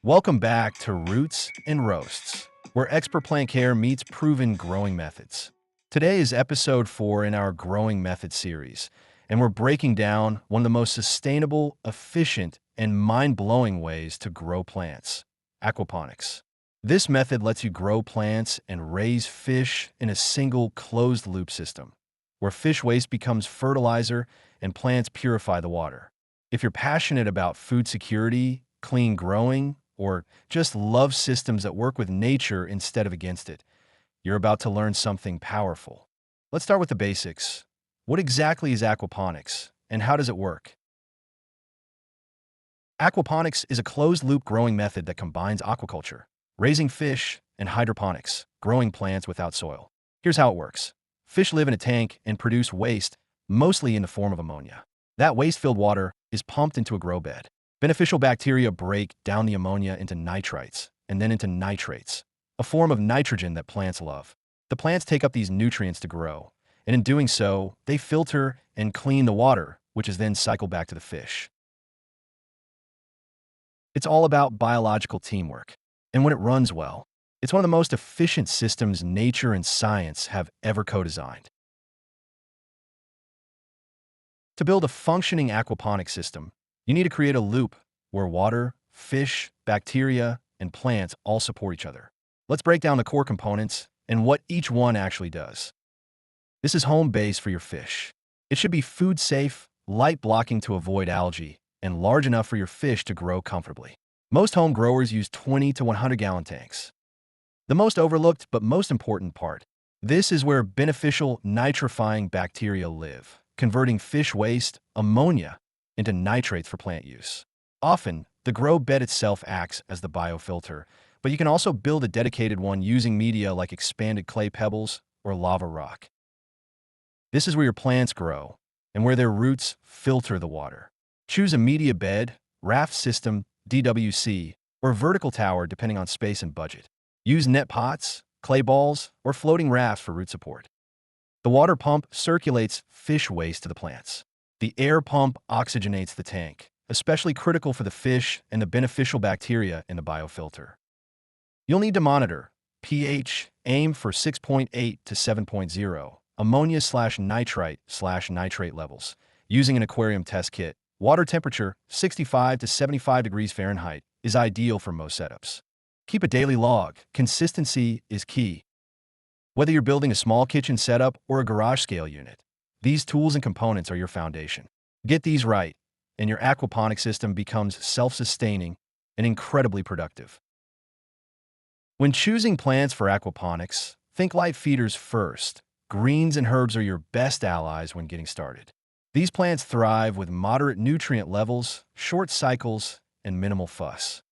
Welcome back to Roots and Roasts, where expert plant care meets proven growing methods. Today is episode 4 in our Growing Method series, and we're breaking down one of the most sustainable, efficient, and mind-blowing ways to grow plants: aquaponics. This method lets you grow plants and raise fish in a single closed-loop system, where fish waste becomes fertilizer and plants purify the water. If you're passionate about food security, clean growing, or just love systems that work with nature instead of against it, you're about to learn something powerful. Let's start with the basics. What exactly is aquaponics, and how does it work? Aquaponics is a closed-loop growing method that combines aquaculture, raising fish, and hydroponics, growing plants without soil. Here's how it works. Fish live in a tank and produce waste, mostly in the form of ammonia. That waste-filled water is pumped into a grow bed. Beneficial bacteria break down the ammonia into nitrites and then into nitrates, a form of nitrogen that plants love. The plants take up these nutrients to grow, and in doing so, they filter and clean the water, which is then cycled back to the fish. It's all about biological teamwork, and when it runs well, it's one of the most efficient systems nature and science have ever co-designed. To build a functioning aquaponic system, you need to create a loop where water, fish, bacteria, and plants all support each other. Let's break down the core components and what each one actually does. This is home base for your fish. It should be food safe, light blocking to avoid algae, and large enough for your fish to grow comfortably. Most home growers use 20 to 100-gallon tanks. The most overlooked but most important part: this is where beneficial nitrifying bacteria live, converting fish waste, ammonia, into nitrates for plant use. Often, the grow bed itself acts as the biofilter, but you can also build a dedicated one using media like expanded clay pebbles or lava rock. This is where your plants grow and where their roots filter the water. Choose a media bed, raft system, DWC, or vertical tower depending on space and budget. Use net pots, clay balls, or floating rafts for root support. The water pump circulates fish waste to the plants. The air pump oxygenates the tank, especially critical for the fish and the beneficial bacteria in the biofilter. You'll need to monitor pH, aim for 6.8 to 7.0, ammonia/nitrite/nitrate levels, using an aquarium test kit. Water temperature, 65 to 75 degrees Fahrenheit, is ideal for most setups. Keep a daily log. Consistency is key. Whether you're building a small kitchen setup or a garage scale unit, these tools and components are your foundation. Get these right, and your aquaponic system becomes self-sustaining and incredibly productive. When choosing plants for aquaponics, think light feeders first. Greens and herbs are your best allies when getting started. These plants thrive with moderate nutrient levels, short cycles, and minimal fuss.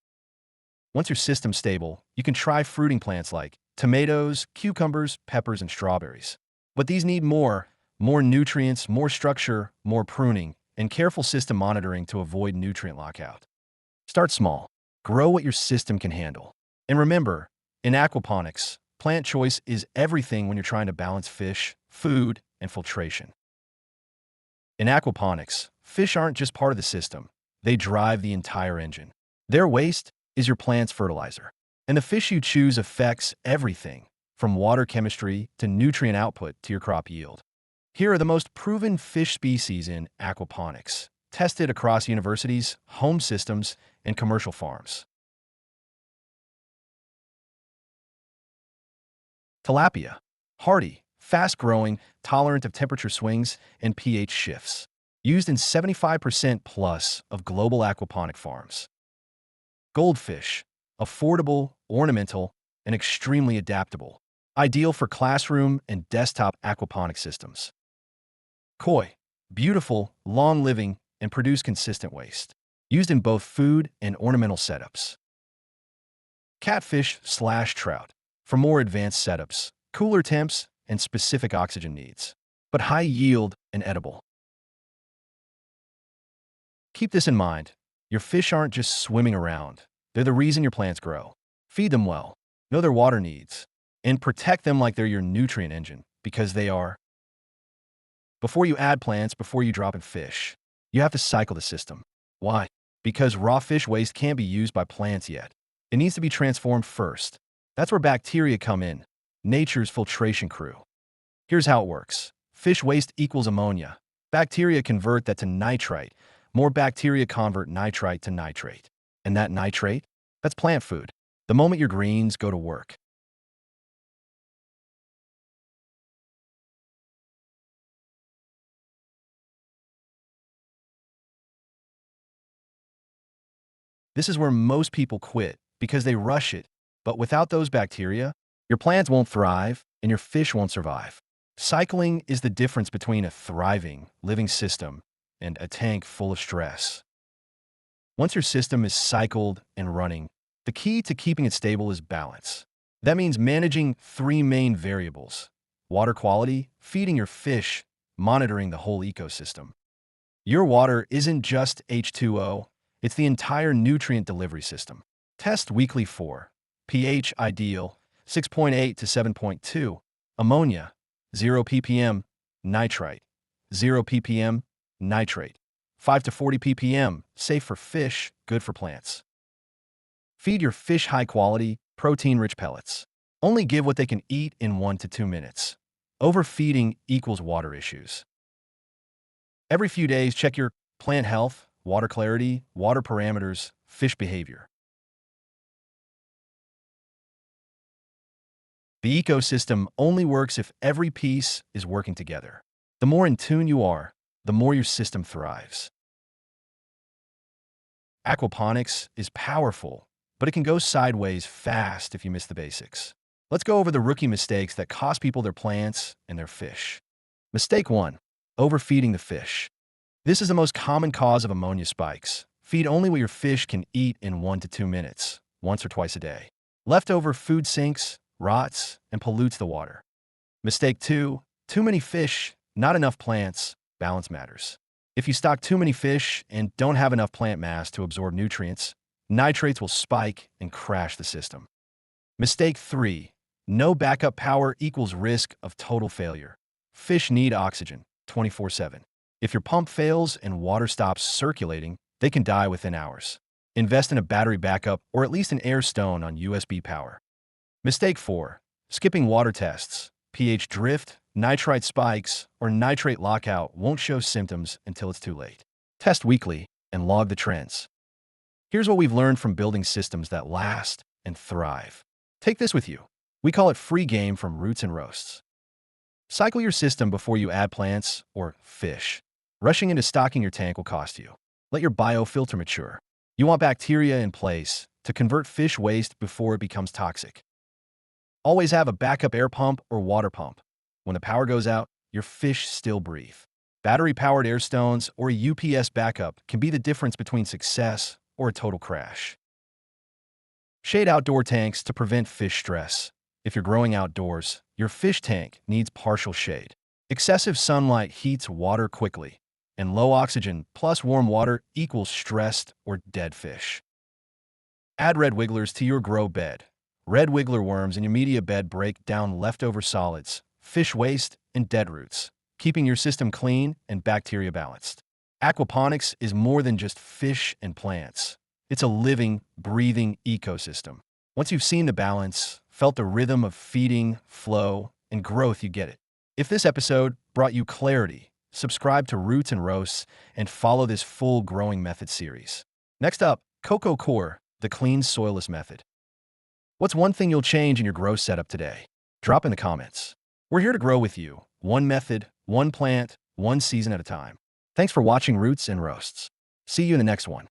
Once your system's stable, you can try fruiting plants like tomatoes, cucumbers, peppers, and strawberries. But these need more nutrients, more structure, more pruning, and careful system monitoring to avoid nutrient lockout. Start small. Grow what your system can handle. And remember, in aquaponics, plant choice is everything when you're trying to balance fish, food, and filtration. In aquaponics, fish aren't just part of the system. They drive the entire engine. Their waste is your plant's fertilizer. And the fish you choose affects everything, from water chemistry to nutrient output to your crop yield. Here are the most proven fish species in aquaponics, tested across universities, home systems, and commercial farms. Tilapia, hardy, fast-growing, tolerant of temperature swings and pH shifts. Used in 75% plus of global aquaponic farms. Goldfish, affordable, ornamental, and extremely adaptable. Ideal for classroom and desktop aquaponic systems. Koi, beautiful, long-living, and produce consistent waste. Used in both food and ornamental setups. Catfish/trout, for more advanced setups, cooler temps, and specific oxygen needs, but high yield and edible. Keep this in mind. Your fish aren't just swimming around. They're the reason your plants grow. Feed them well, know their water needs, and protect them like they're your nutrient engine, because they are. Before you add plants, before you drop in fish, you have to cycle the system. Why? Because raw fish waste can't be used by plants yet. It needs to be transformed first. That's where bacteria come in, nature's filtration crew. Here's how it works. Fish waste equals ammonia. Bacteria convert that to nitrite. More bacteria convert nitrite to nitrate. And that nitrate? That's plant food. The moment your greens go to work. This is where most people quit because they rush it. But without those bacteria, your plants won't thrive and your fish won't survive. Cycling is the difference between a thriving, living system and a tank full of stress. Once your system is cycled and running, the key to keeping it stable is balance. That means managing three main variables: water quality, feeding your fish, monitoring the whole ecosystem. Your water isn't just H2O, it's the entire nutrient delivery system. Test weekly for pH ideal 6.8 to 7.2, ammonia 0 ppm, nitrite 0 ppm, nitrate 5 to 40 ppm, safe for fish, good for plants. Feed your fish high-quality, protein-rich pellets. Only give what they can eat in 1 to 2 minutes. Overfeeding equals water issues. Every few days, check your plant health, water clarity, water parameters, fish behavior. The ecosystem only works if every piece is working together. The more in tune you are, the more your system thrives. Aquaponics is powerful, but it can go sideways fast if you miss the basics. Let's go over the rookie mistakes that cost people their plants and their fish. Mistake 1. Overfeeding the fish. This is the most common cause of ammonia spikes. Feed only what your fish can eat in 1 to 2 minutes, once or twice a day. Leftover food sinks, rots, and pollutes the water. Mistake 2. Too many fish, not enough plants. Balance matters. If you stock too many fish and don't have enough plant mass to absorb nutrients, nitrates will spike and crash the system. Mistake 3. No backup power equals risk of total failure. Fish need oxygen 24/7. If your pump fails and water stops circulating, they can die within hours. Invest in a battery backup or at least an air stone on USB power. Mistake 4. Skipping water tests. pH drift, nitrite spikes, or nitrate lockout won't show symptoms until it's too late. Test weekly and log the trends. Here's what we've learned from building systems that last and thrive. Take this with you. We call it free game from roots and roasts. Cycle your system before you add plants or fish. Rushing into stocking your tank will cost you. Let your biofilter mature. You want bacteria in place to convert fish waste before it becomes toxic. Always have a backup air pump or water pump. When the power goes out, your fish still breathe. Battery-powered air stones or a UPS backup can be the difference between success or a total crash. Shade outdoor tanks to prevent fish stress. If you're growing outdoors, your fish tank needs partial shade. Excessive sunlight heats water quickly, and low oxygen plus warm water equals stressed or dead fish. Add red wigglers to your grow bed. Red wiggler worms in your media bed break down leftover solids, fish waste, and dead roots, keeping your system clean and bacteria balanced. Aquaponics is more than just fish and plants. It's a living, breathing ecosystem. Once you've seen the balance, felt the rhythm of feeding, flow, and growth, you get it. If this episode brought you clarity, subscribe to Roots and Roasts and follow this full growing method series. Next up, Coco Core, the clean soilless method. What's one thing you'll change in your grow setup today? Drop in the comments. We're here to grow with you, one method, one plant, one season at a time. Thanks for watching Roots and Roasts. See you in the next one.